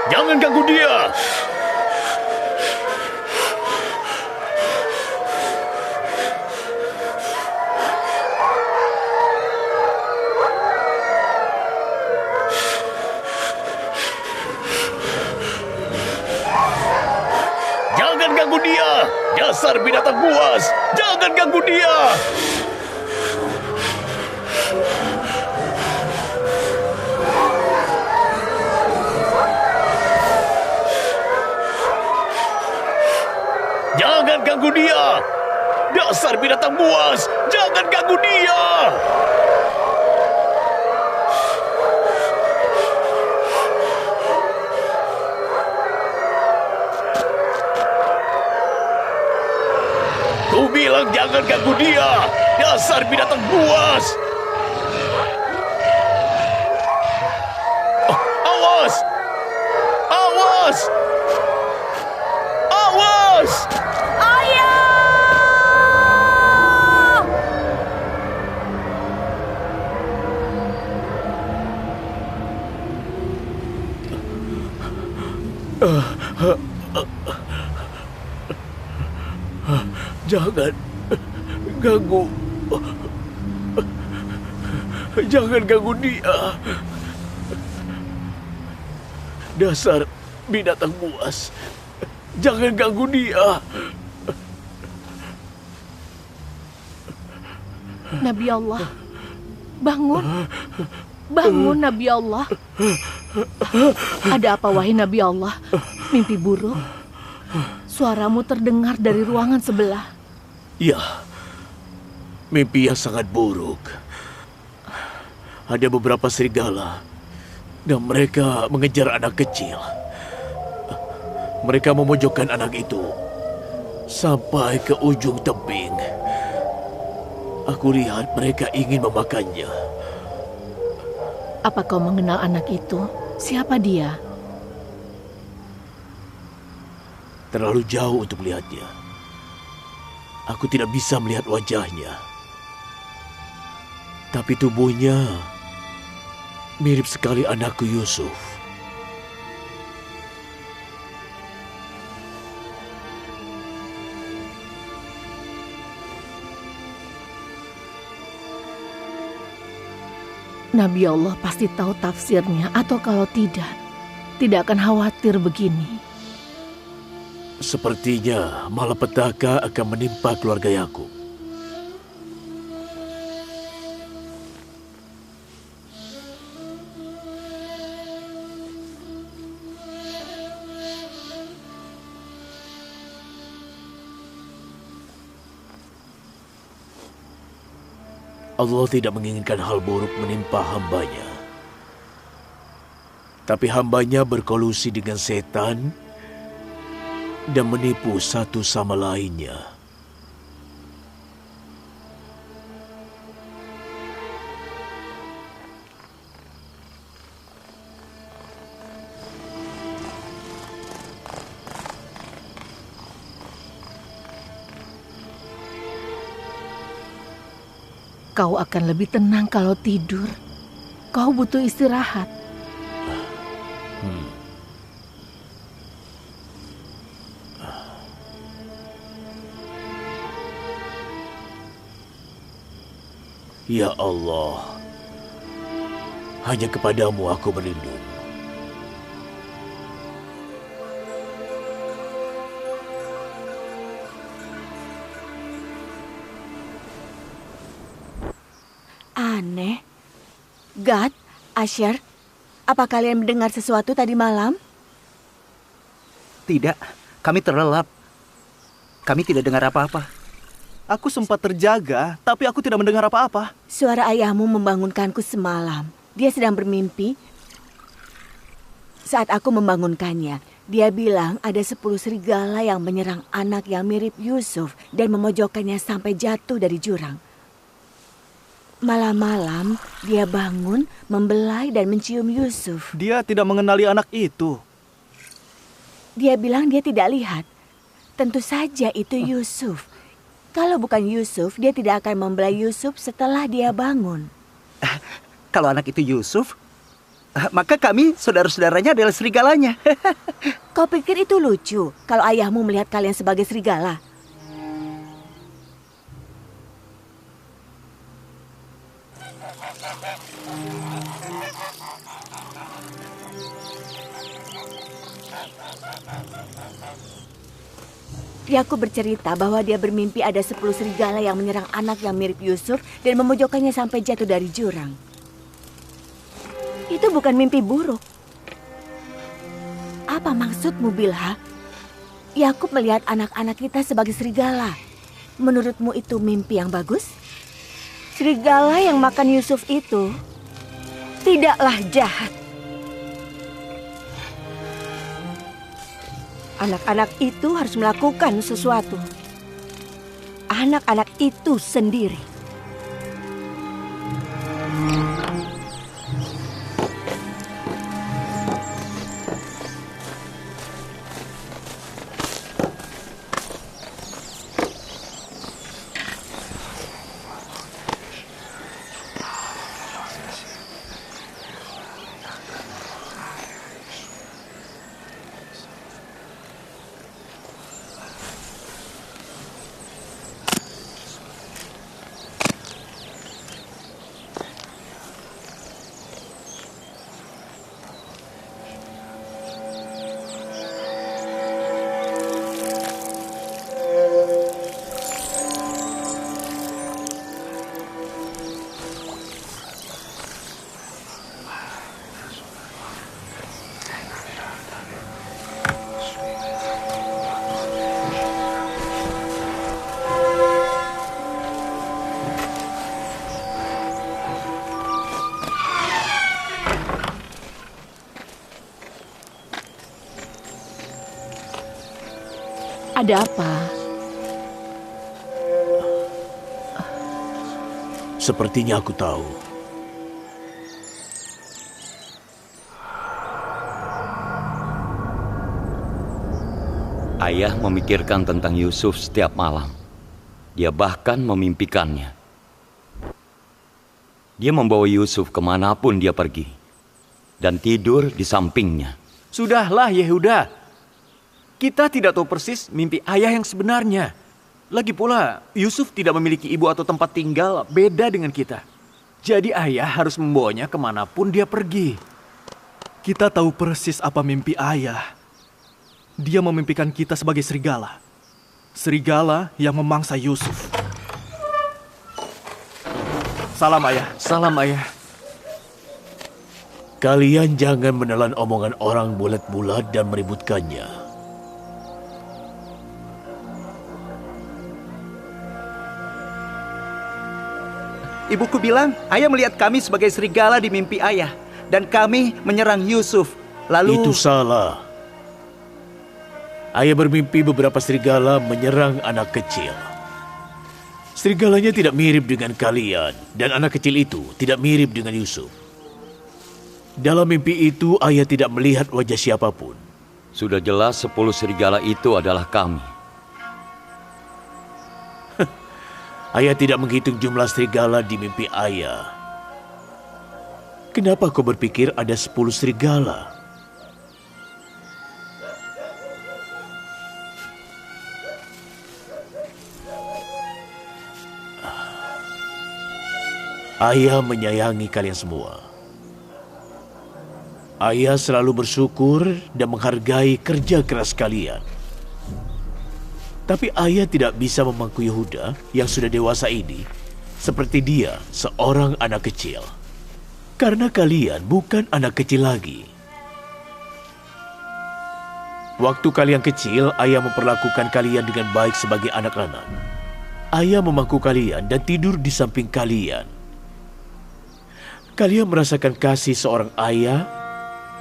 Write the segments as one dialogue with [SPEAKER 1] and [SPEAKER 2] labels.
[SPEAKER 1] Jangan ganggu dia! Jangan ganggu dia! Dasar binatang buas! Jangan ganggu dia! Jangan ganggu dia! Dasar binatang buas! Jangan ganggu dia! Ku bilang jangan ganggu dia! Dasar binatang buas! Oh, awas! Awas! Awas! Jangan ganggu. Jangan ganggu dia. Dasar binatang buas. Jangan ganggu dia.
[SPEAKER 2] Nabi Allah, bangun. Bangun, Nabi Allah. Ada apa, wahai Nabi Allah? Mimpi buruk? Suaramu terdengar dari ruangan sebelah.
[SPEAKER 1] Ya, mimpi yang sangat buruk. Ada beberapa serigala dan mereka mengejar anak kecil. Mereka memojokkan anak itu sampai ke ujung tebing. Aku lihat mereka ingin memakannya.
[SPEAKER 2] Apa kau mengenal anak itu? Siapa dia?
[SPEAKER 1] Terlalu jauh untuk melihatnya. Aku tidak bisa melihat wajahnya. Tapi tubuhnya mirip sekali anakku Yusuf.
[SPEAKER 2] Nabi Allah pasti tahu tafsirnya, atau kalau tidak akan khawatir begini.
[SPEAKER 1] Sepertinya malapetaka akan menimpa keluarga Yakub. Allah tidak menginginkan hal buruk menimpa hambanya. Tapi hambanya berkolusi dengan setan dan menipu satu sama lainnya.
[SPEAKER 2] Kau akan lebih tenang kalau tidur. Kau butuh istirahat.
[SPEAKER 1] Ya Allah, hanya kepadamu aku berlindung.
[SPEAKER 3] Aneh. Gad, Asher, apa kalian mendengar sesuatu tadi malam?
[SPEAKER 4] Tidak, kami terlelap. Kami tidak dengar apa-apa.
[SPEAKER 5] Aku sempat terjaga, tapi aku tidak mendengar apa-apa.
[SPEAKER 3] Suara ayahmu membangunkanku semalam. Dia sedang bermimpi. Saat aku membangunkannya, dia bilang ada 10 serigala yang menyerang anak yang mirip Yusuf dan memojokkannya sampai jatuh dari jurang. Malam-malam, dia bangun, membelai dan mencium Yusuf.
[SPEAKER 5] Dia tidak mengenali anak itu.
[SPEAKER 3] Dia bilang dia tidak lihat. Tentu saja itu Yusuf. Kalau bukan Yusuf, dia tidak akan membelai Yusuf setelah dia bangun.
[SPEAKER 4] Kalau anak itu Yusuf, Maka kami saudara-saudaranya adalah serigalanya.
[SPEAKER 3] Kau pikir itu lucu kalau ayahmu melihat kalian sebagai serigala? Yakub bercerita bahwa dia bermimpi ada 10 serigala yang menyerang anak yang mirip Yusuf dan memojokkannya sampai jatuh dari jurang. Itu bukan mimpi buruk. Apa maksudmu, Bilha? Yakub melihat anak-anak kita sebagai serigala. Menurutmu itu mimpi yang bagus? Serigala yang makan Yusuf itu tidaklah jahat. Anak-anak itu harus melakukan sesuatu. Anak-anak itu sendiri.
[SPEAKER 2] Ada apa?
[SPEAKER 1] Sepertinya aku tahu.
[SPEAKER 6] Ayah memikirkan tentang Yusuf setiap malam. Dia bahkan memimpikannya. Dia membawa Yusuf kemanapun dia pergi dan tidur di sampingnya.
[SPEAKER 5] Sudahlah, Yehuda. Kita tidak tahu persis mimpi ayah yang sebenarnya. Lagi pula, Yusuf tidak memiliki ibu atau tempat tinggal beda dengan kita. Jadi ayah harus membawanya kemanapun dia pergi. Kita tahu persis apa mimpi ayah. Dia memimpikan kita sebagai serigala. Serigala yang memangsa Yusuf. Salam ayah, salam ayah.
[SPEAKER 1] Kalian jangan menelan omongan orang bulat-bulat dan meributkannya.
[SPEAKER 4] Ibuku bilang, ayah melihat kami sebagai serigala di mimpi ayah. Dan kami menyerang Yusuf. Lalu...
[SPEAKER 1] Itu salah. Ayah bermimpi beberapa serigala menyerang anak kecil. Serigalanya tidak mirip dengan kalian. Dan anak kecil itu tidak mirip dengan Yusuf. Dalam mimpi itu, ayah tidak melihat wajah siapapun.
[SPEAKER 6] Sudah jelas 10 serigala itu adalah kami.
[SPEAKER 1] Ayah tidak menghitung jumlah serigala di mimpi ayah. Kenapa kau berpikir ada 10 serigala? Ayah menyayangi kalian semua. Ayah selalu bersyukur dan menghargai kerja keras kalian. Tapi ayah tidak bisa memangku Yehuda yang sudah dewasa ini seperti dia seorang anak kecil. Karena kalian bukan anak kecil lagi. Waktu kalian kecil, ayah memperlakukan kalian dengan baik sebagai anak-anak. Ayah memangku kalian dan tidur di samping kalian. Kalian merasakan kasih seorang ayah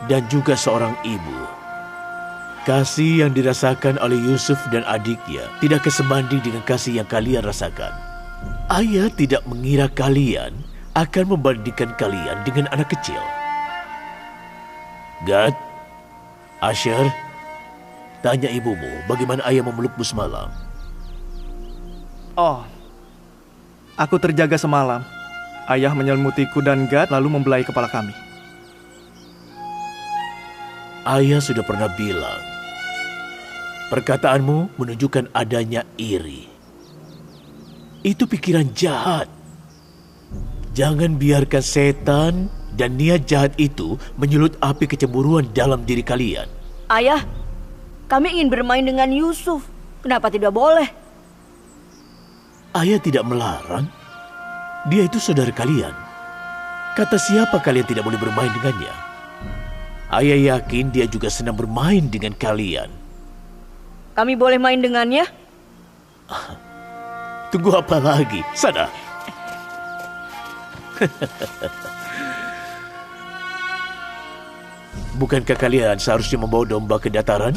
[SPEAKER 1] dan juga seorang ibu. Kasih yang dirasakan oleh Yusuf dan adiknya tidak kesebanding dengan kasih yang kalian rasakan. Ayah tidak mengira kalian akan membandingkan kalian dengan anak kecil. Gad, Asher, tanya ibumu bagaimana ayah memelukmu semalam.
[SPEAKER 5] Oh, aku terjaga semalam. Ayah menyelimutiku dan Gad lalu membelai kepala kami.
[SPEAKER 1] ayah sudah pernah bilang, perkataanmu menunjukkan adanya iri. Itu pikiran jahat. Jangan biarkan setan dan niat jahat itu menyulut api kecemburuan dalam diri kalian.
[SPEAKER 3] Ayah, kami ingin bermain dengan Yusuf. Kenapa tidak boleh?
[SPEAKER 1] Ayah tidak melarang. Dia itu saudara kalian. Kata siapa kalian tidak boleh bermain dengannya? Ayah yakin dia juga senang bermain dengan kalian.
[SPEAKER 3] Kami boleh main dengannya?
[SPEAKER 1] Tunggu apa lagi? Sana. Bukankah kalian seharusnya membawa domba ke dataran?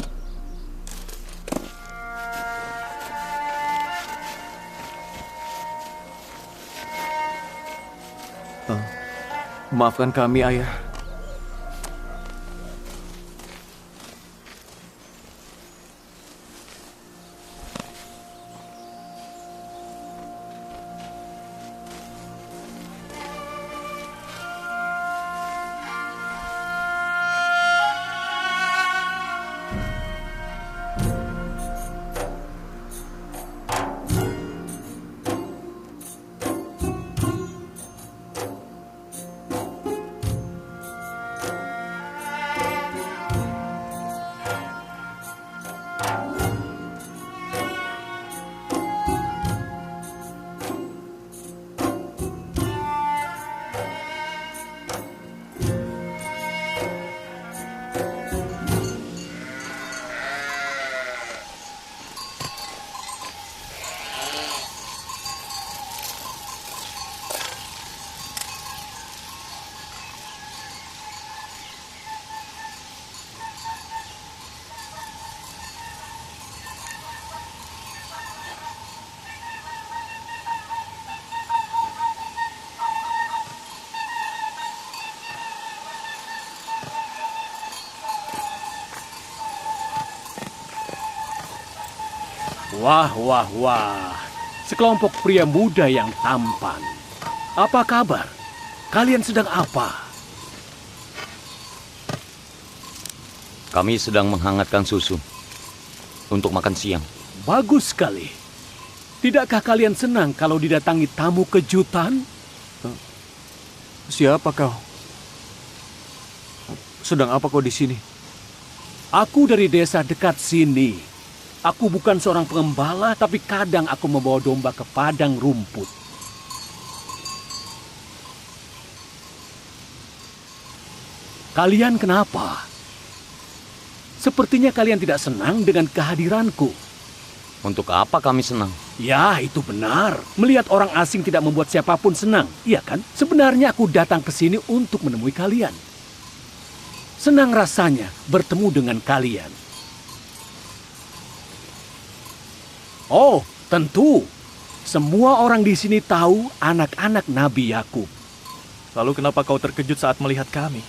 [SPEAKER 5] Maafkan kami, Ayah.
[SPEAKER 7] Wah, wah, wah. Sekelompok pria muda yang tampan. Apa kabar? Kalian sedang apa?
[SPEAKER 6] Kami sedang menghangatkan susu untuk makan siang.
[SPEAKER 7] Bagus sekali. Tidakkah kalian senang kalau didatangi tamu kejutan?
[SPEAKER 5] Siapa kau? Sedang apa kau di sini?
[SPEAKER 7] Aku dari desa dekat sini. Aku bukan seorang pengembala, tapi kadang aku membawa domba ke padang rumput. Kalian kenapa? Sepertinya kalian tidak senang dengan kehadiranku.
[SPEAKER 6] Untuk apa kami senang?
[SPEAKER 7] Ya, itu benar. Melihat orang asing tidak membuat siapapun senang, iya kan? Sebenarnya aku datang ke sini untuk menemui kalian. Senang rasanya bertemu dengan kalian. Oh, tentu. Semua orang di sini tahu anak-anak Nabi Yakub.
[SPEAKER 5] Lalu kenapa kau terkejut saat melihat kami?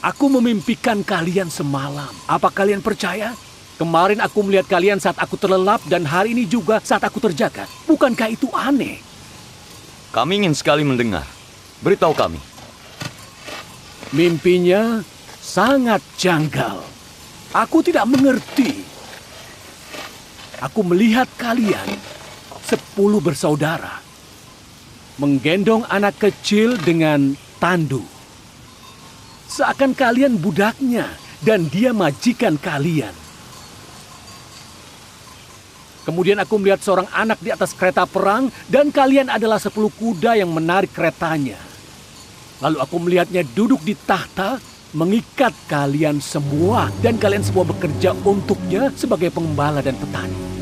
[SPEAKER 7] Aku memimpikan kalian semalam. Apa kalian percaya? Kemarin aku melihat kalian saat aku terlelap dan hari ini juga saat aku terjaga. Bukankah itu aneh?
[SPEAKER 6] Kami ingin sekali mendengar. Beritahu kami.
[SPEAKER 7] Mimpinya sangat janggal. Aku tidak mengerti. Aku melihat kalian 10 bersaudara menggendong anak kecil dengan tandu. Seakan kalian budaknya dan dia majikan kalian. Kemudian aku melihat seorang anak di atas kereta perang dan kalian adalah 10 kuda yang menarik keretanya. Lalu aku melihatnya duduk di tahta mengikat kalian semua dan kalian semua bekerja untuknya sebagai pengembala dan petani.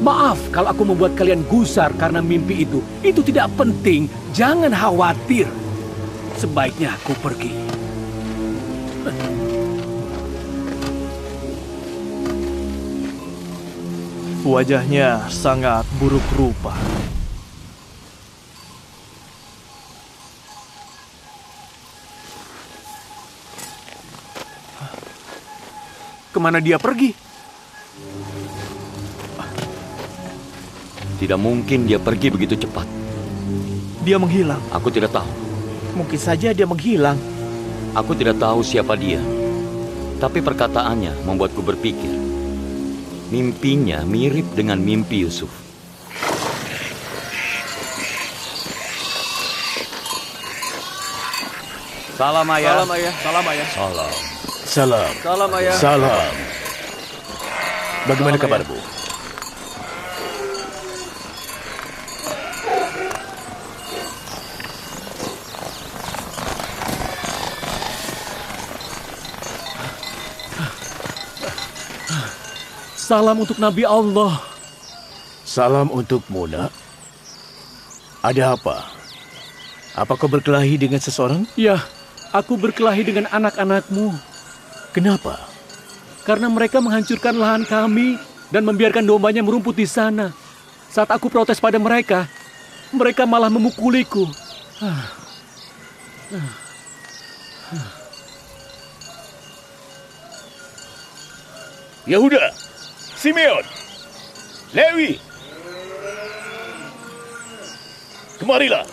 [SPEAKER 7] Maaf kalau aku membuat kalian gusar karena mimpi itu. Itu tidak penting, jangan khawatir. Sebaiknya aku pergi.
[SPEAKER 5] Wajahnya sangat buruk rupa. Kemana dia pergi?
[SPEAKER 6] Tidak mungkin dia pergi begitu cepat.
[SPEAKER 4] Dia menghilang.
[SPEAKER 6] Aku tidak tahu.
[SPEAKER 4] Mungkin saja dia menghilang.
[SPEAKER 6] Aku tidak tahu siapa dia. Tapi perkataannya membuatku berpikir. Mimpinya mirip dengan mimpi Yusuf. Salam ayah.
[SPEAKER 5] Salam ayah. Salam ayah.
[SPEAKER 6] Salam.
[SPEAKER 1] Salam.
[SPEAKER 5] Salam ayah.
[SPEAKER 1] Salam. Bagaimana
[SPEAKER 5] Salam,
[SPEAKER 1] kabarmu?
[SPEAKER 7] Salam untuk Nabi Allah.
[SPEAKER 1] Salam untukmu, nak. Ada apa? Apa kau berkelahi dengan seseorang?
[SPEAKER 7] Ya, aku berkelahi dengan anak-anakmu.
[SPEAKER 1] Kenapa?
[SPEAKER 7] Karena mereka menghancurkan lahan kami dan membiarkan dombanya merumput di sana. Saat aku protes pada mereka, mereka malah memukuliku.
[SPEAKER 1] Yehuda, Simeon, Lewi, kemarilah.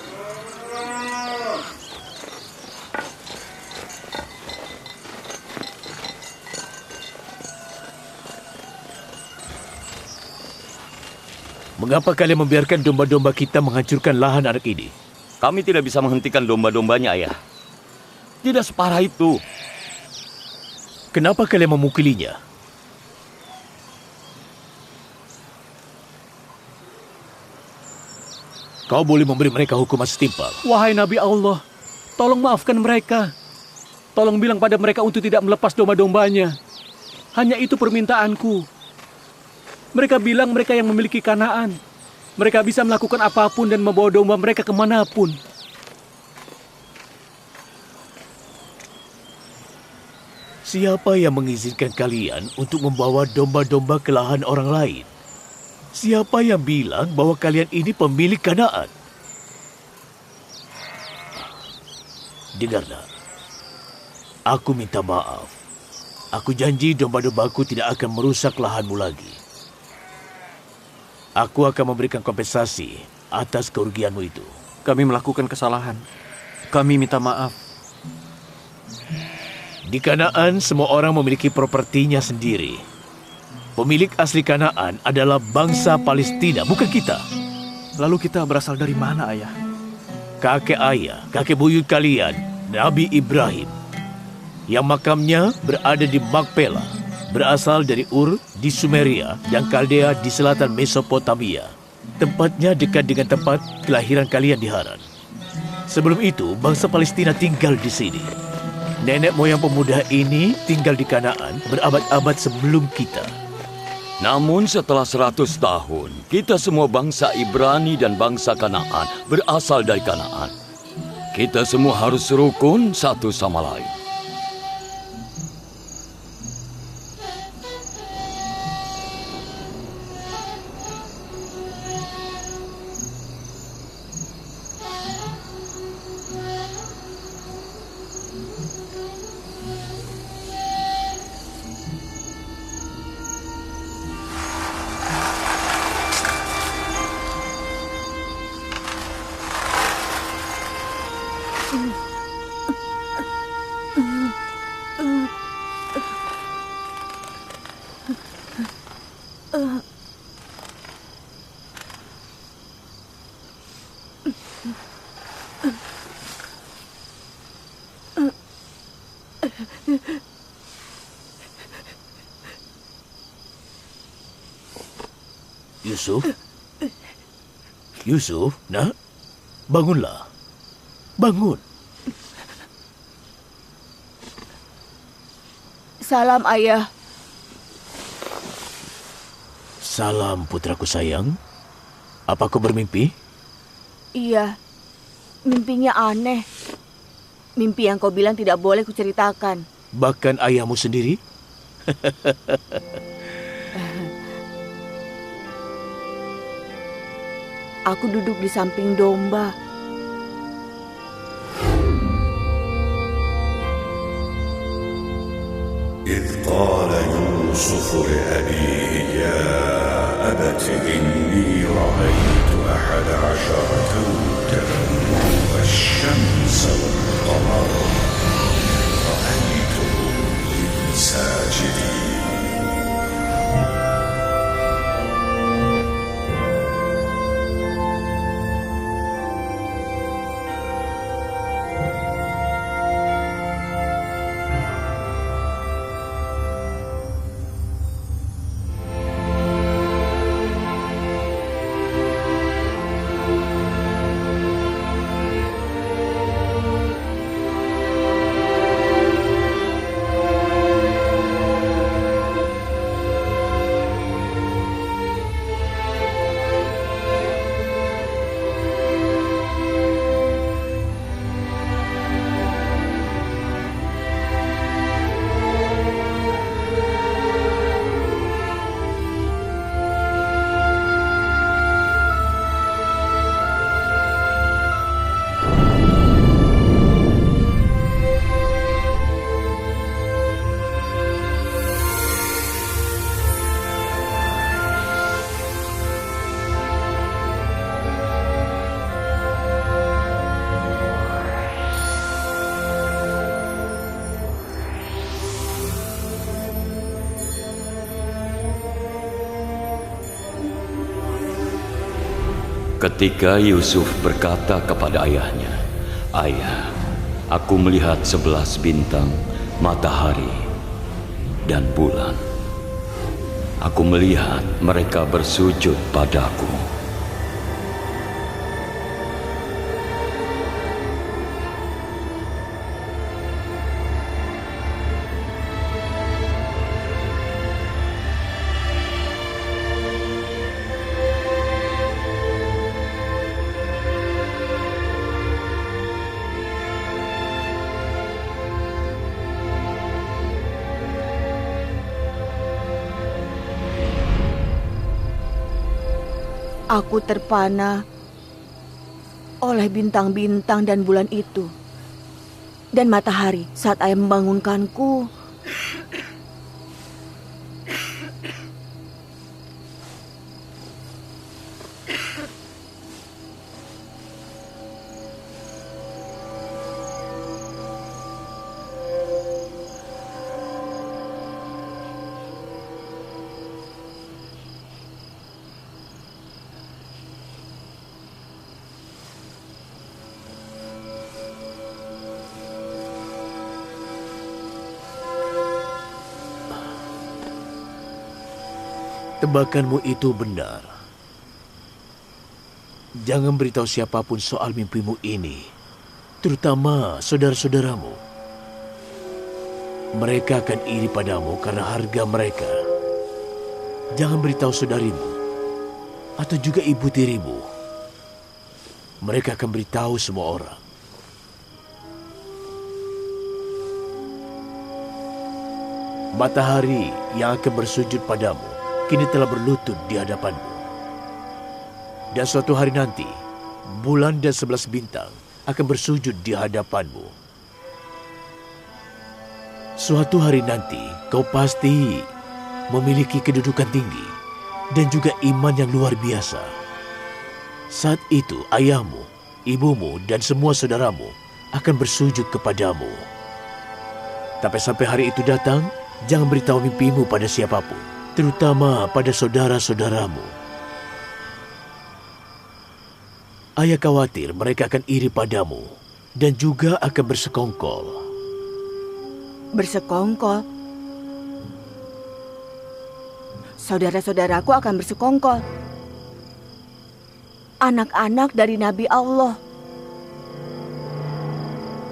[SPEAKER 1] Mengapa kalian membiarkan domba-domba kita menghancurkan lahan anak ini?
[SPEAKER 6] Kami tidak bisa menghentikan domba-dombanya, ayah. Tidak separah itu.
[SPEAKER 1] Kenapa kalian memukulinya? Kau boleh memberi mereka hukuman setimpal.
[SPEAKER 7] Wahai Nabi Allah, tolong maafkan mereka. Tolong bilang pada mereka untuk tidak melepas domba-dombanya. Hanya itu permintaanku. Mereka bilang mereka yang memiliki Kanaan. Mereka bisa melakukan apapun dan membawa domba mereka kemanapun.
[SPEAKER 1] Siapa yang mengizinkan kalian untuk membawa domba-domba ke lahan orang lain? Siapa yang bilang bahwa kalian ini pemilik Kanaan? Dengarlah. Aku minta maaf. Aku janji domba-dombaku tidak akan merusak lahanmu lagi. Aku akan memberikan kompensasi atas kerugianmu itu.
[SPEAKER 5] Kami melakukan kesalahan. Kami minta maaf.
[SPEAKER 1] Di Kanaan, semua orang memiliki propertinya sendiri. Pemilik asli Kanaan adalah bangsa Palestina, bukan kita.
[SPEAKER 4] Lalu kita berasal dari mana, ayah?
[SPEAKER 1] Kakek ayah, kakek buyut kalian, Nabi Ibrahim. Yang makamnya berada di Makpela, berasal dari Ur di Sumeria dan Kaldea di selatan Mesopotamia. Tempatnya dekat dengan tempat kelahiran kalian di Haran. Sebelum itu, bangsa Palestina tinggal di sini. Nenek moyang pemuda ini tinggal di Kanaan berabad-abad sebelum kita.
[SPEAKER 6] Namun setelah 100 tahun, kita semua bangsa Ibrani dan bangsa Kanaan berasal dari Kanaan. Kita semua harus rukun satu sama lain.
[SPEAKER 1] Yusuf? Yusuf, nak? Bangunlah. Bangun.
[SPEAKER 3] Salam, ayah.
[SPEAKER 1] Salam, putraku sayang. Apa kau bermimpi?
[SPEAKER 3] Iya, mimpinya aneh. Mimpi yang kau bilang tidak boleh kuceritakan.
[SPEAKER 1] Bahkan ayahmu sendiri?
[SPEAKER 3] Aku duduk di samping domba.
[SPEAKER 8] إذ قال يوسف لأبيه يا أبت إني رأيت أحد
[SPEAKER 6] Ketika Yusuf berkata kepada ayahnya, "Ayah, aku melihat 11 bintang, matahari, dan bulan. Aku melihat mereka bersujud padaku."
[SPEAKER 3] Aku terpana oleh bintang-bintang dan bulan itu. Dan matahari saat ayah membangunkanku.
[SPEAKER 1] Tebakanmu itu benar. Jangan beritahu siapapun soal mimpimu ini, terutama saudara-saudaramu. Mereka akan iri padamu karena harga mereka. Jangan beritahu saudarimu atau juga ibu tirimu. Mereka akan beritahu semua orang. Matahari yang akan bersujud padamu kini telah berlutut di hadapanmu. Dan suatu hari nanti, bulan dan 11 bintang akan bersujud di hadapanmu. Suatu hari nanti, kau pasti memiliki kedudukan tinggi dan juga iman yang luar biasa. Saat itu, ayahmu, ibumu, dan semua saudaramu akan bersujud kepadamu. Tapi sampai hari itu datang, jangan beritahu mimpimu pada siapapun, terutama pada saudara-saudaramu. Ayah khawatir mereka akan iri padamu dan juga akan bersekongkol.
[SPEAKER 3] Bersekongkol? Saudara-saudaraku akan bersekongkol. Anak-anak dari Nabi Allah.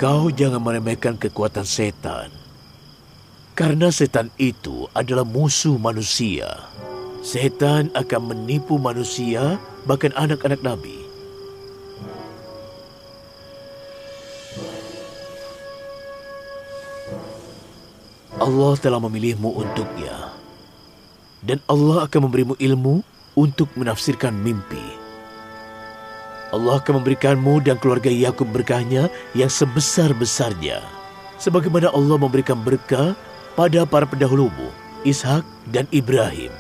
[SPEAKER 1] Kau jangan meremehkan kekuatan setan. Karena setan itu adalah musuh manusia. Setan akan menipu manusia, bahkan anak-anak Nabi. Allah telah memilihmu untuknya. Dan Allah akan memberimu ilmu untuk menafsirkan mimpi. Allah akan memberikanmu dan keluarga Yakub berkahnya yang sebesar-besarnya. Sebagaimana Allah memberikan berkah pada para pendahulumu, Ishak dan Ibrahim.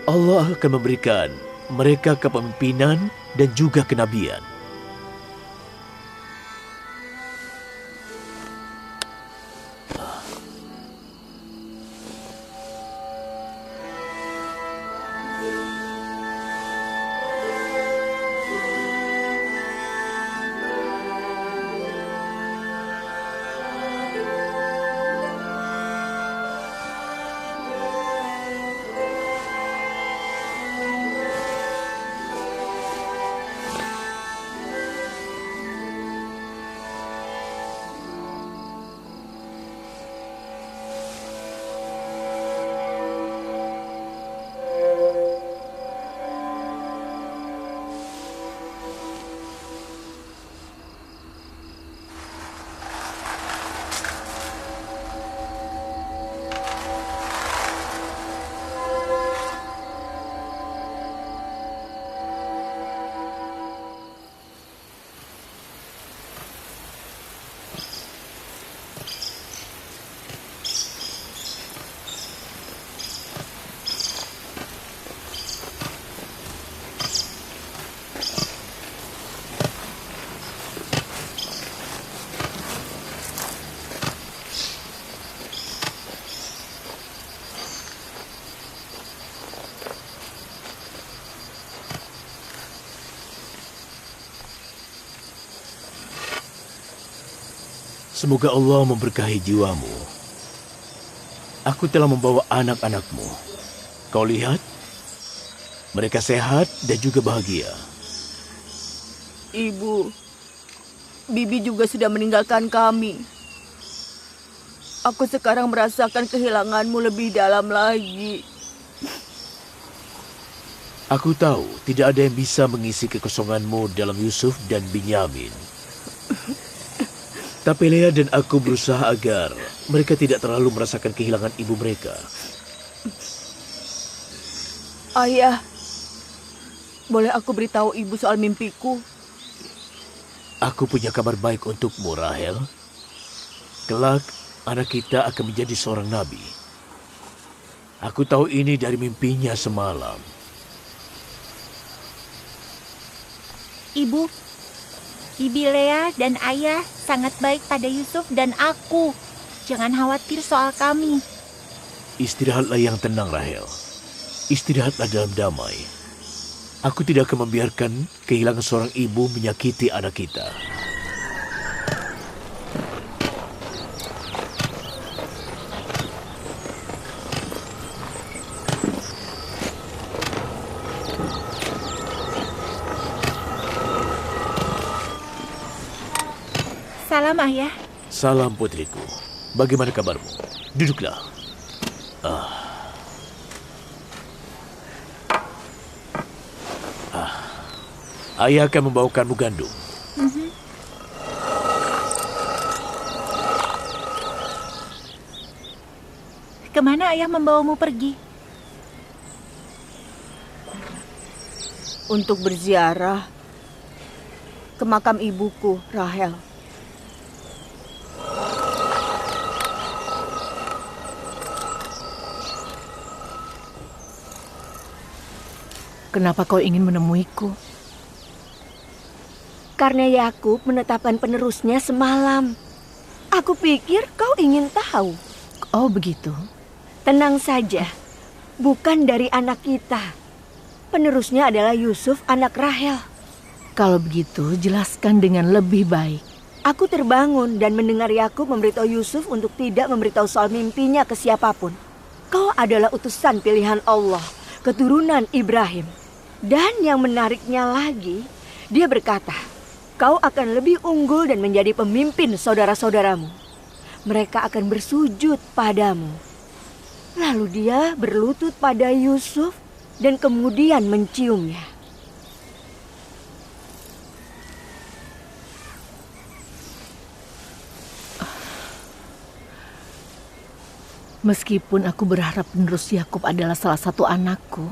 [SPEAKER 1] Allah akan memberikan mereka kepemimpinan dan juga kenabian. Semoga Allah memberkahi jiwamu. Aku telah membawa anak-anakmu. Kau lihat, mereka sehat dan juga bahagia.
[SPEAKER 3] Ibu, Bibi juga sudah meninggalkan kami. Aku sekarang merasakan kehilanganmu lebih dalam lagi.
[SPEAKER 1] Aku tahu tidak ada yang bisa mengisi kekosonganmu dalam Yusuf dan Binyamin. Tapi Lea dan aku berusaha agar mereka tidak terlalu merasakan kehilangan ibu mereka.
[SPEAKER 3] Ayah, boleh aku beritahu ibu soal mimpiku?
[SPEAKER 1] Aku punya kabar baik untukmu, Rahel. Kelak, anak kita akan menjadi seorang nabi. Aku tahu ini dari mimpinya semalam.
[SPEAKER 8] Ibu, Bibi Lea dan Ayah sangat baik pada Yusuf dan aku. Jangan khawatir soal kami.
[SPEAKER 1] Istirahatlah yang tenang, Rahel. Istirahatlah dalam damai. Aku tidak akan membiarkan kehilangan seorang ibu menyakiti anak kita.
[SPEAKER 8] Salam, Ayah.
[SPEAKER 1] Salam, putriku. Bagaimana kabarmu? Duduklah. Ayah akan membawakanmu gandum.
[SPEAKER 8] Kemana Ayah membawamu pergi?
[SPEAKER 3] Untuk berziarah ke makam ibuku, Rahel.
[SPEAKER 2] Kenapa kau ingin menemuiku?
[SPEAKER 3] Karena Yakub menetapkan penerusnya semalam. Aku pikir kau ingin tahu.
[SPEAKER 2] Oh, begitu.
[SPEAKER 3] Tenang saja, bukan dari anak kita. Penerusnya adalah Yusuf, anak Rahel.
[SPEAKER 2] Kalau begitu, jelaskan dengan lebih baik.
[SPEAKER 3] Aku terbangun dan mendengar Yakub memberitahu Yusuf untuk tidak memberitahu soal mimpinya ke siapapun. Kau adalah utusan pilihan Allah, keturunan Ibrahim. Dan yang menariknya lagi, dia berkata, kau akan lebih unggul dan menjadi pemimpin saudara-saudaramu. Mereka akan bersujud padamu. Lalu dia berlutut pada Yusuf dan kemudian menciumnya.
[SPEAKER 2] Meskipun aku berharap penerus Yakub adalah salah satu anakku,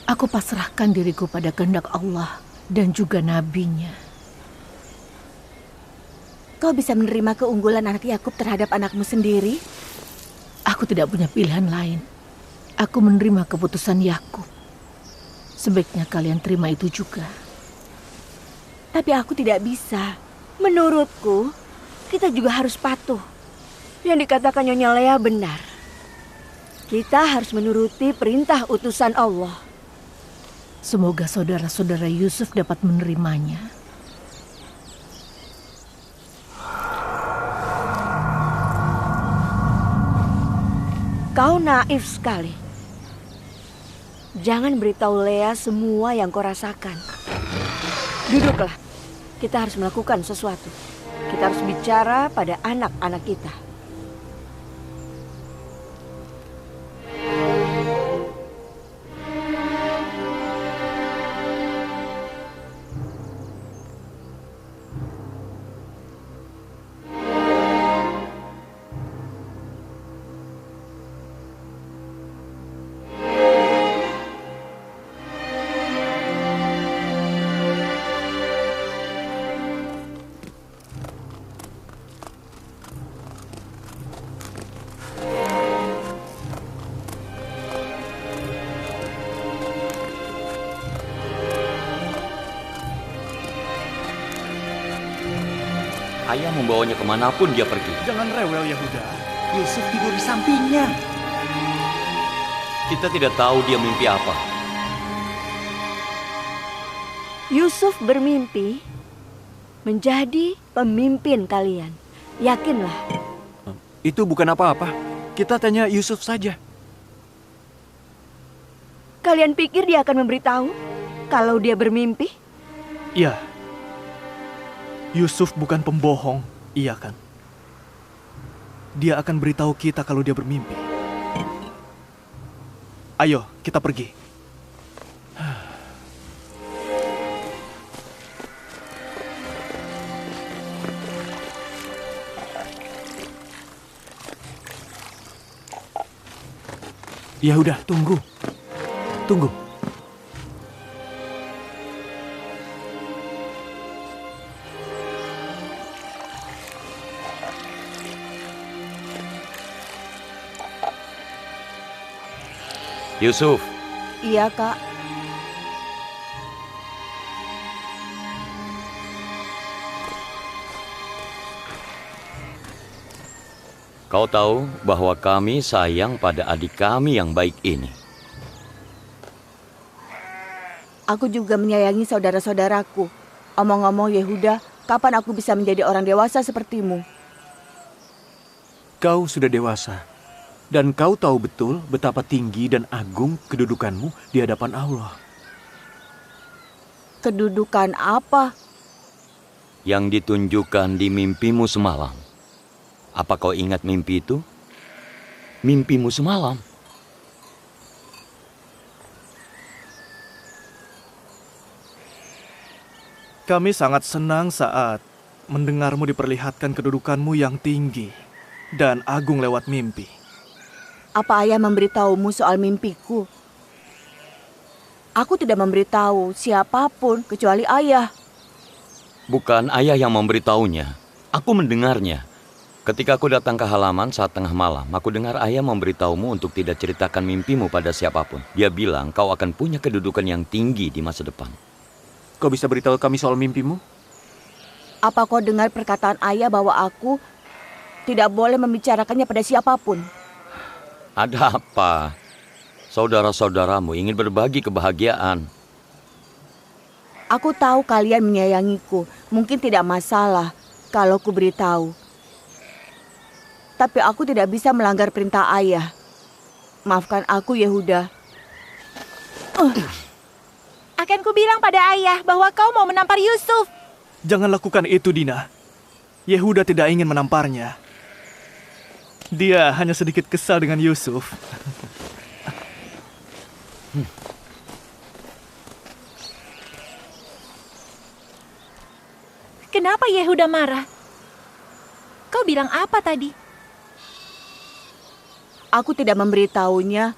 [SPEAKER 2] aku pasrahkan diriku pada kehendak Allah dan juga nabinya.
[SPEAKER 3] Kau bisa menerima keunggulan anak Yakub terhadap anakmu sendiri?
[SPEAKER 2] Aku tidak punya pilihan lain. Aku menerima keputusan Yakub. Sebaiknya kalian terima itu juga.
[SPEAKER 3] Tapi aku tidak bisa. Menurutku, kita juga harus patuh. Yang dikatakan Nyonya Lea benar. Kita harus menuruti perintah utusan Allah.
[SPEAKER 2] Semoga saudara-saudara Yusuf dapat menerimanya.
[SPEAKER 3] Kau naif sekali. Jangan beritahu Lea semua yang kau rasakan. Duduklah. Kita harus melakukan sesuatu. Kita harus bicara pada anak-anak kita.
[SPEAKER 6] Ayah membawanya kemanapun dia pergi.
[SPEAKER 4] Jangan rewel, Yehuda. Yusuf tidur di sampingnya.
[SPEAKER 6] Kita tidak tahu dia mimpi apa.
[SPEAKER 3] Yusuf bermimpi menjadi pemimpin kalian. Yakinlah.
[SPEAKER 5] Itu bukan apa-apa. Kita tanya Yusuf saja.
[SPEAKER 3] Kalian pikir dia akan memberitahu kalau dia bermimpi?
[SPEAKER 4] Iya. Yusuf bukan pembohong, iya kan? Dia akan beritahu kita kalau dia bermimpi. Ayo, kita pergi. Ya udah, tunggu. Tunggu.
[SPEAKER 6] Yusuf,
[SPEAKER 3] Iya, Kak.
[SPEAKER 6] kau tahu bahwa kami sayang pada adik kami yang baik ini.
[SPEAKER 3] Aku juga menyayangi saudara-saudaraku. Omong-omong Yehuda, kapan aku bisa menjadi orang dewasa sepertimu?
[SPEAKER 5] Kau sudah dewasa. Dan kau tahu betul betapa tinggi dan agung kedudukanmu di hadapan Allah.
[SPEAKER 3] Kedudukan apa?
[SPEAKER 6] Yang ditunjukkan di mimpimu semalam. Apa kau ingat mimpi itu? Mimpimu semalam.
[SPEAKER 4] Kami sangat senang saat mendengarmu diperlihatkan kedudukanmu yang tinggi dan agung lewat mimpi.
[SPEAKER 3] Apa ayah memberitahumu soal mimpiku? Aku tidak memberitahu siapapun kecuali ayah.
[SPEAKER 6] Bukan ayah yang memberitahunya. Aku mendengarnya. Ketika aku datang ke halaman saat tengah malam, aku dengar ayah memberitahumu untuk tidak ceritakan mimpimu pada siapapun. Dia bilang kau akan punya kedudukan yang tinggi di masa depan.
[SPEAKER 5] Kau bisa beritahu kami soal mimpimu?
[SPEAKER 3] Apa kau dengar perkataan ayah bahwa aku tidak boleh membicarakannya pada siapapun?
[SPEAKER 6] Ada apa? Saudara-saudaramu ingin berbagi kebahagiaan.
[SPEAKER 3] Aku tahu kalian menyayangiku. Mungkin tidak masalah kalau ku beritahu. Tapi aku tidak bisa melanggar perintah ayah. Maafkan aku, Yehuda.
[SPEAKER 8] Akan ku bilang pada ayah bahwa kau mau menampar Yusuf.
[SPEAKER 4] Jangan lakukan itu, Dina. Yehuda tidak ingin menamparnya. Dia hanya sedikit kesal dengan Yusuf.
[SPEAKER 8] Kenapa Yehuda marah? Kau bilang apa tadi?
[SPEAKER 3] Aku tidak memberitahunya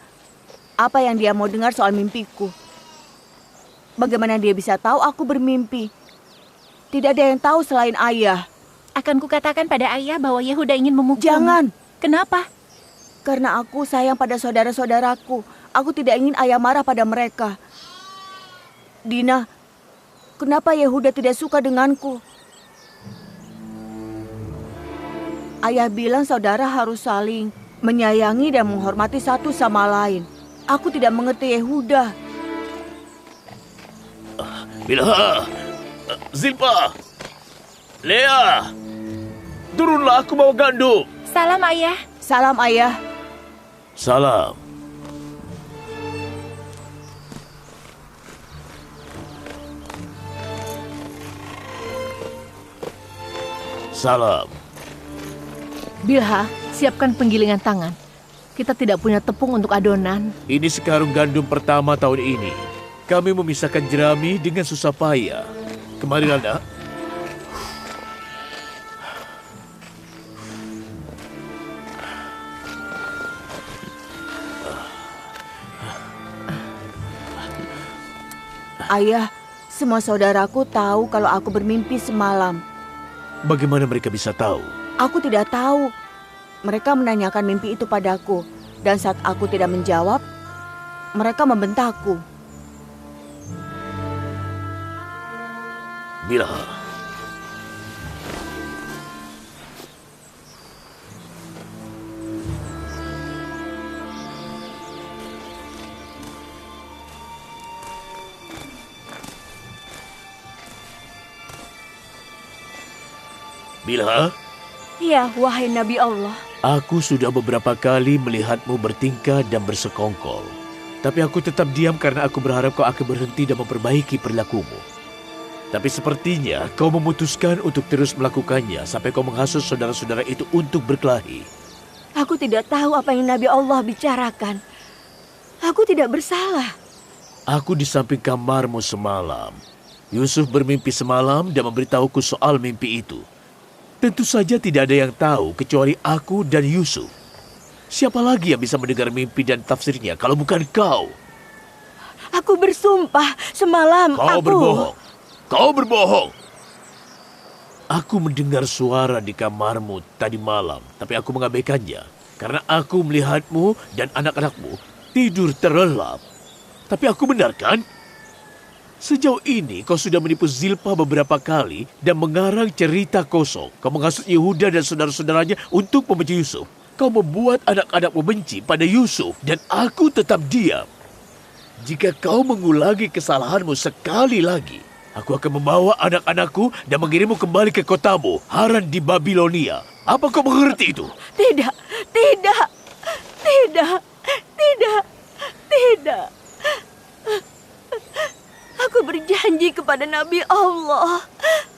[SPEAKER 3] apa yang dia mau dengar soal mimpiku. Bagaimana dia bisa tahu aku bermimpi? Tidak ada yang tahu selain ayah.
[SPEAKER 8] Akan kukatakan pada ayah bahwa Yehuda ingin memukul.
[SPEAKER 3] Jangan.
[SPEAKER 8] Kenapa?
[SPEAKER 3] Karena aku sayang pada saudara-saudaraku. Aku tidak ingin ayah marah pada mereka. Dina, kenapa Yehuda tidak suka denganku? Ayah bilang saudara harus saling menyayangi dan menghormati satu sama lain. Aku tidak mengerti Yehuda.
[SPEAKER 1] Bilha, Zilpa, Lea, turunlah, aku bawa gandum.
[SPEAKER 8] Salam, Ayah.
[SPEAKER 3] Salam, Ayah.
[SPEAKER 1] Salam. Salam.
[SPEAKER 2] Bilha, siapkan penggilingan tangan. Kita tidak punya tepung untuk adonan.
[SPEAKER 1] Ini sekarung gandum pertama tahun ini. Kami memisahkan jerami dengan susah payah. Kemarilah, nak.
[SPEAKER 3] Ayah, semua saudaraku tahu kalau aku bermimpi semalam.
[SPEAKER 1] Bagaimana mereka bisa tahu?
[SPEAKER 3] Aku tidak tahu. Mereka menanyakan mimpi itu padaku. Dan saat aku tidak menjawab, mereka membentakku.
[SPEAKER 1] Bilha. Bilha?
[SPEAKER 3] Ya, wahai Nabi Allah.
[SPEAKER 1] Aku sudah beberapa kali melihatmu bertingkah dan bersekongkol. Tapi aku tetap diam karena aku berharap kau akan berhenti dan memperbaiki perilakumu. Tapi sepertinya kau memutuskan untuk terus melakukannya sampai kau menghasut saudara-saudara itu untuk berkelahi.
[SPEAKER 3] Aku tidak tahu apa yang Nabi Allah bicarakan. Aku tidak bersalah.
[SPEAKER 1] Aku di samping kamarmu semalam. Yusuf bermimpi semalam dan memberitahuku soal mimpi itu. Tentu saja tidak ada yang tahu kecuali aku dan Yusuf. Siapa lagi yang bisa mendengar mimpi dan tafsirnya kalau bukan kau?
[SPEAKER 3] Aku bersumpah semalam
[SPEAKER 1] Kau berbohong. Kau berbohong. Aku mendengar suara di kamarmu tadi malam, tapi aku mengabaikannya karena aku melihatmu dan anak-anakmu tidur terlelap. Tapi aku benar kan? Sejauh ini kau sudah menipu Zilpa beberapa kali dan mengarang cerita kosong. Kau menghasut Yehuda dan saudara-saudaranya untuk membenci Yusuf. Kau membuat anak-anakmu benci pada Yusuf dan aku tetap diam. Jika kau mengulangi kesalahanmu sekali lagi, aku akan membawa anak-anakku dan mengirimmu kembali ke kotamu, Haran di Babilonia. Apa kau mengerti itu?
[SPEAKER 3] Tidak, tidak, tidak, tidak, tidak. Aku berjanji kepada Nabi Allah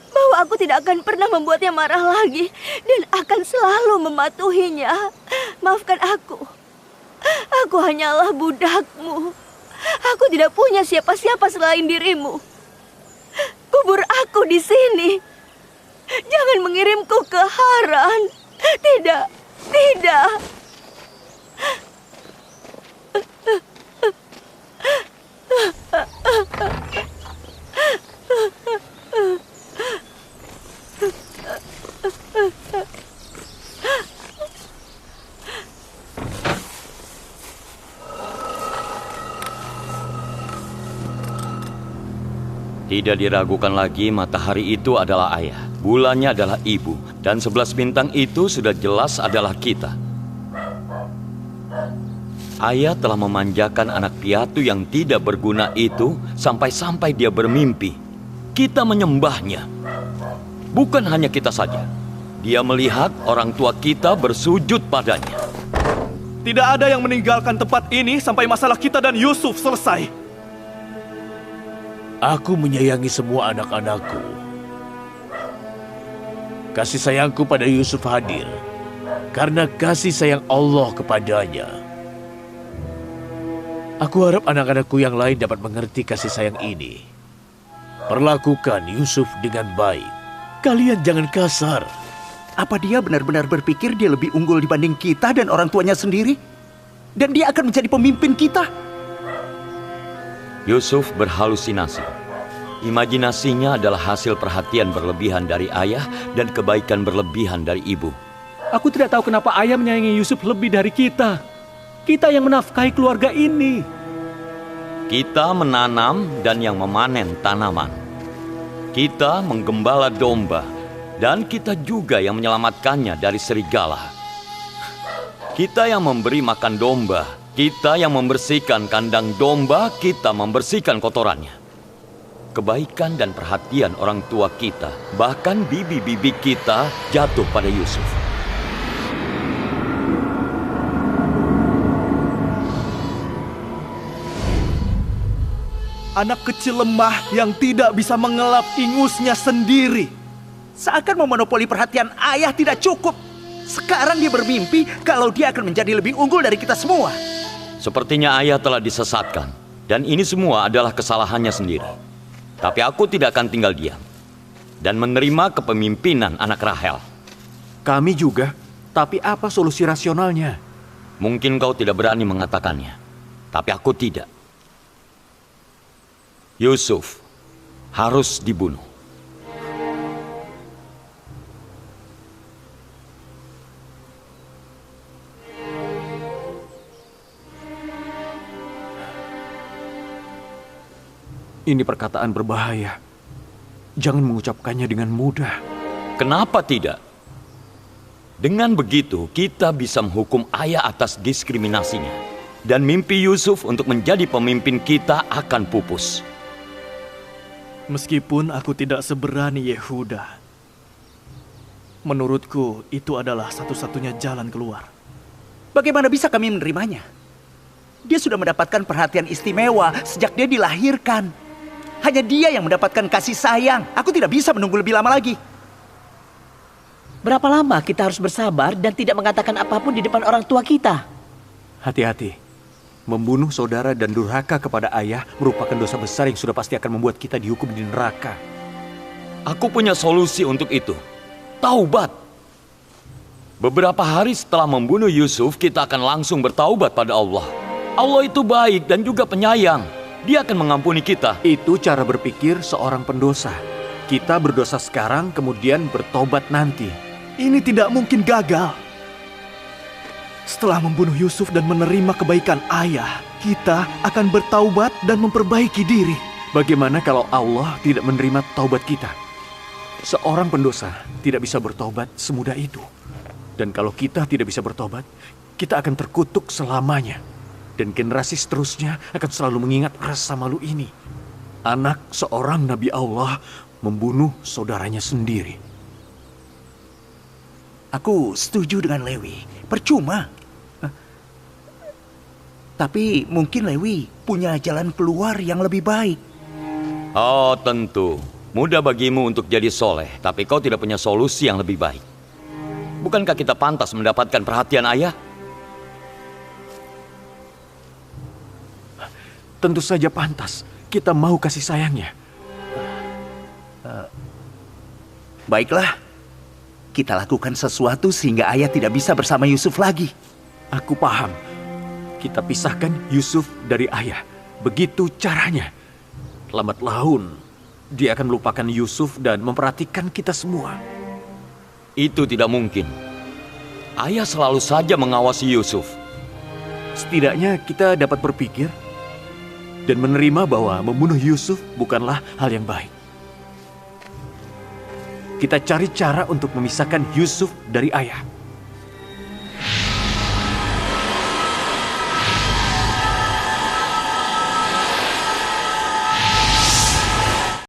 [SPEAKER 3] bahwa aku tidak akan pernah membuatnya marah lagi dan akan selalu mematuhinya. Maafkan aku. Aku hanyalah budakmu. Aku tidak punya siapa-siapa selain dirimu. Kubur aku di sini. Jangan mengirimku ke Haran. Tidak, tidak.
[SPEAKER 6] Tidak diragukan lagi, matahari itu adalah ayah, bulannya adalah ibu, dan 11 bintang itu sudah jelas adalah kita. Ayah telah memanjakan anak piatu yang tidak berguna itu sampai-sampai dia bermimpi. Kita menyembahnya. Bukan hanya kita saja. Dia melihat orang tua kita bersujud padanya.
[SPEAKER 4] Tidak ada yang meninggalkan tempat ini sampai masalah kita dan Yusuf selesai.
[SPEAKER 1] Aku menyayangi semua anak-anakku. Kasih sayangku pada Yusuf hadir karena kasih sayang Allah kepadanya. Aku harap anak-anakku yang lain dapat mengerti kasih sayang ini. Perlakukan Yusuf dengan baik. Kalian jangan kasar.
[SPEAKER 9] Apa dia benar-benar berpikir dia lebih unggul dibanding kita dan orang tuanya sendiri? Dan dia akan menjadi pemimpin kita?
[SPEAKER 6] Yusuf berhalusinasi. Imajinasinya adalah hasil perhatian berlebihan dari ayah dan kebaikan berlebihan dari ibu.
[SPEAKER 7] Aku tidak tahu kenapa ayah menyayangi Yusuf lebih dari kita. Kita yang menafkahi keluarga ini.
[SPEAKER 6] Kita menanam dan yang memanen tanaman. Kita menggembala domba, dan kita juga yang menyelamatkannya dari serigala. Kita yang memberi makan domba, kita yang membersihkan kandang domba, kita membersihkan kotorannya. Kebaikan dan perhatian orang tua kita, bahkan bibi-bibi kita jatuh pada Yusuf.
[SPEAKER 4] Anak kecil lemah yang tidak bisa mengelap ingusnya sendiri.
[SPEAKER 9] Seakan memonopoli perhatian ayah tidak cukup. Sekarang dia bermimpi kalau dia akan menjadi lebih unggul dari kita semua.
[SPEAKER 6] Sepertinya ayah telah disesatkan, dan ini semua adalah kesalahannya sendiri. Tapi aku tidak akan tinggal diam dan menerima kepemimpinan anak Rahel.
[SPEAKER 5] Kami juga, tapi apa solusi rasionalnya?
[SPEAKER 6] Mungkin kau tidak berani mengatakannya, tapi aku tidak. Yusuf harus dibunuh.
[SPEAKER 5] Ini perkataan berbahaya. Jangan mengucapkannya dengan mudah.
[SPEAKER 6] Kenapa tidak? Dengan begitu, kita bisa menghukum ayah atas diskriminasinya. Dan mimpi Yusuf untuk menjadi pemimpin kita akan pupus.
[SPEAKER 4] Meskipun aku tidak seberani Yehuda, menurutku itu adalah satu-satunya jalan keluar.
[SPEAKER 9] Bagaimana bisa kami menerimanya? Dia sudah mendapatkan perhatian istimewa sejak dia dilahirkan. Hanya dia yang mendapatkan kasih sayang. Aku tidak bisa menunggu lebih lama lagi.
[SPEAKER 10] Berapa lama kita harus bersabar dan tidak mengatakan apapun di depan orang tua kita?
[SPEAKER 5] Hati-hati. Membunuh saudara dan durhaka kepada ayah merupakan dosa besar yang sudah pasti akan membuat kita dihukum di neraka.
[SPEAKER 6] Aku punya solusi untuk itu. Taubat. Beberapa hari setelah membunuh Yusuf, kita akan langsung bertaubat pada Allah. Allah itu baik dan juga penyayang. Dia akan mengampuni kita.
[SPEAKER 5] Itu cara berpikir seorang pendosa. Kita berdosa sekarang, kemudian bertobat nanti.
[SPEAKER 4] Ini tidak mungkin gagal. Setelah membunuh Yusuf dan menerima kebaikan ayah, kita akan bertaubat dan memperbaiki diri.
[SPEAKER 5] Bagaimana kalau Allah tidak menerima taubat kita? Seorang pendosa tidak bisa bertobat semudah itu. Dan kalau kita tidak bisa bertobat, kita akan terkutuk selamanya. Dan generasi seterusnya akan selalu mengingat rasa malu ini. Anak seorang Nabi Allah membunuh saudaranya sendiri.
[SPEAKER 9] Aku setuju dengan Lewi. Percuma. Tapi mungkin Lewi punya jalan keluar yang lebih baik.
[SPEAKER 6] Oh tentu. Mudah bagimu untuk jadi soleh, tapi kau tidak punya solusi yang lebih baik. Bukankah kita pantas mendapatkan perhatian ayah?
[SPEAKER 5] Tentu saja pantas. Kita mau kasih sayangnya.
[SPEAKER 9] Baiklah. Kita lakukan sesuatu sehingga ayah tidak bisa bersama Yusuf lagi.
[SPEAKER 5] Aku paham. Kita pisahkan Yusuf dari ayah. Begitu caranya. Lambat laun, dia akan melupakan Yusuf dan memperhatikan kita semua.
[SPEAKER 6] Itu tidak mungkin. Ayah selalu saja mengawasi Yusuf.
[SPEAKER 5] Setidaknya kita dapat berpikir dan menerima bahwa membunuh Yusuf bukanlah hal yang baik. Kita cari cara untuk memisahkan Yusuf dari ayah.